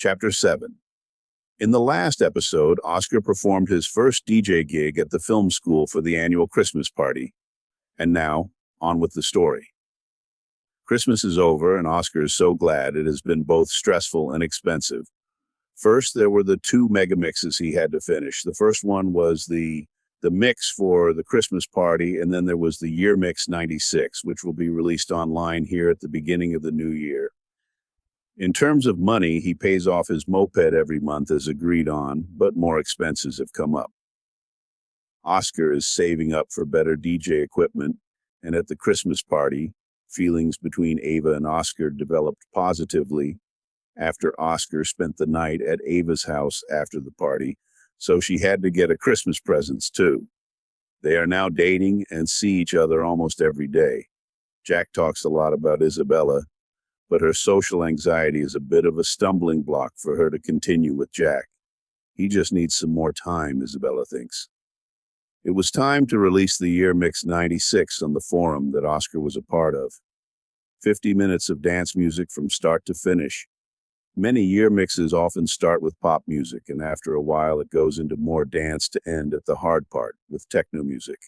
Chapter 7. In the last episode, Oscar performed his first DJ gig at the film school for the annual Christmas party. And now, on with the story. Christmas is over, and Oscar is so glad. It has been both stressful and expensive. First, there were the two mega mixes he had to finish. The first one was the mix for the Christmas party, and then there was the Year Mix 96, which will be released online here at the beginning of the new year. In terms of money, he pays off his moped every month as agreed on, but more expenses have come up. Oscar is saving up for better DJ equipment, and at the Christmas party, feelings between Ava and Oscar developed positively after Oscar spent the night at Ava's house after the party, so she had to get a Christmas presents too. They are now dating and see each other almost every day. Jack talks a lot about Isabella, but her social anxiety is a bit of a stumbling block for her to continue with Jack. He just needs some more time, Isabella thinks. It was time to release the Year Mix 96 on the forum that Oscar was a part of. 50 minutes of dance music from start to finish. Many year mixes often start with pop music, and after a while it goes into more dance to end at the hard part with techno music.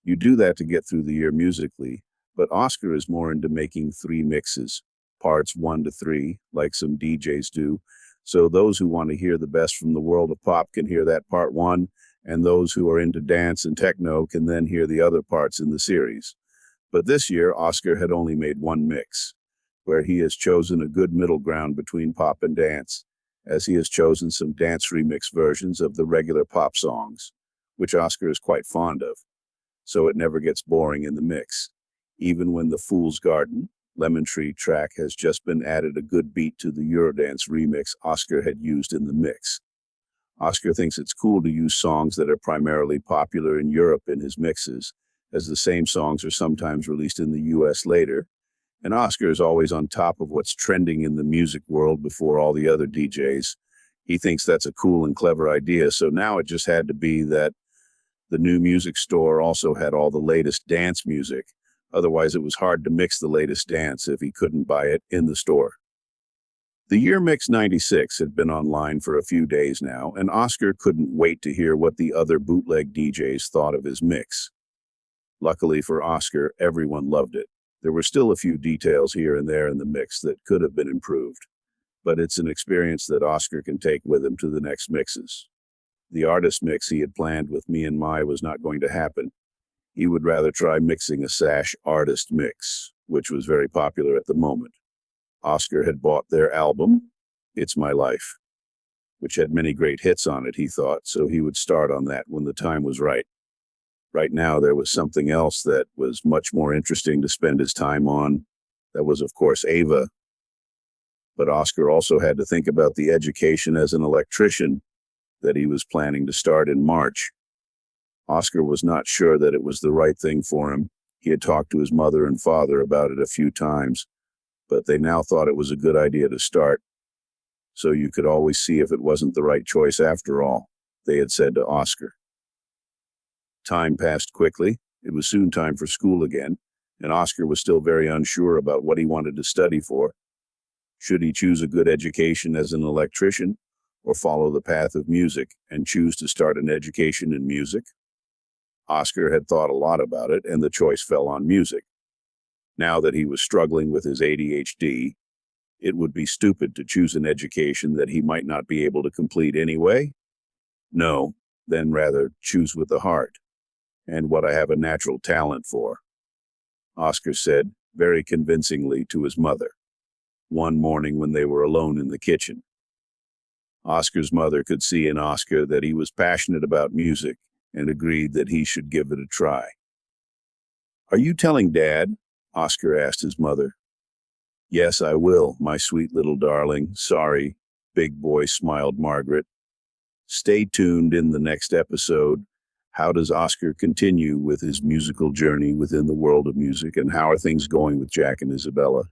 You do that to get through the year musically, but Oscar is more into making 3 mixes, parts 1 to 3, like some DJs do, so those who want to hear the best from the world of pop can hear that part 1, and those who are into dance and techno can then hear the other parts in the series. But this year, Oscar had only made 1 mix, where he has chosen a good middle ground between pop and dance, as he has chosen some dance remix versions of the regular pop songs, which Oscar is quite fond of, so it never gets boring in the mix. Even when the Fool's Garden, Lemon Tree track has just been added a good beat to the Eurodance remix Oscar had used in the mix. Oscar thinks it's cool to use songs that are primarily popular in Europe in his mixes, as the same songs are sometimes released in the US later, and Oscar is always on top of what's trending in the music world before all the other DJs. He thinks that's a cool and clever idea, so now it just had to be that the new music store also had all the latest dance music. Otherwise, it was hard to mix the latest dance if he couldn't buy it in the store. The Year Mix 96 had been online for a few days now, and Oscar couldn't wait to hear what the other bootleg DJs thought of his mix. Luckily for Oscar, everyone loved it. There were still a few details here and there in the mix that could have been improved, but it's an experience that Oscar can take with him to the next mixes. The artist mix he had planned with me and Mai was not going to happen. He would rather try mixing a Sash artist mix, which was very popular at the moment. Oscar had bought their album, It's My Life, which had many great hits on it, he thought, so he would start on that when the time was right. Right now, there was something else that was much more interesting to spend his time on. That was, of course, Ava. But Oscar also had to think about the education as an electrician that he was planning to start in March. Oscar was not sure that it was the right thing for him. He had talked to his mother and father about it a few times, but they now thought it was a good idea to start. So you could always see if it wasn't the right choice after all, they had said to Oscar. Time passed quickly. It was soon time for school again, and Oscar was still very unsure about what he wanted to study for. Should he choose a good education as an electrician, or follow the path of music and choose to start an education in music? Oscar had thought a lot about it, and the choice fell on music. Now that he was struggling with his ADHD, it would be stupid to choose an education that he might not be able to complete anyway. No, then rather choose with the heart, and what I have a natural talent for, Oscar said very convincingly to his mother, one morning when they were alone in the kitchen. Oscar's mother could see in Oscar that he was passionate about music and agreed that he should give it a try. "Are you telling Dad?" Oscar asked his mother. "Yes, I will, my sweet little darling. Sorry," big boy smiled Margaret. Stay tuned in the next episode. How does Oscar continue with his musical journey within the world of music, and how are things going with Jack and Isabella?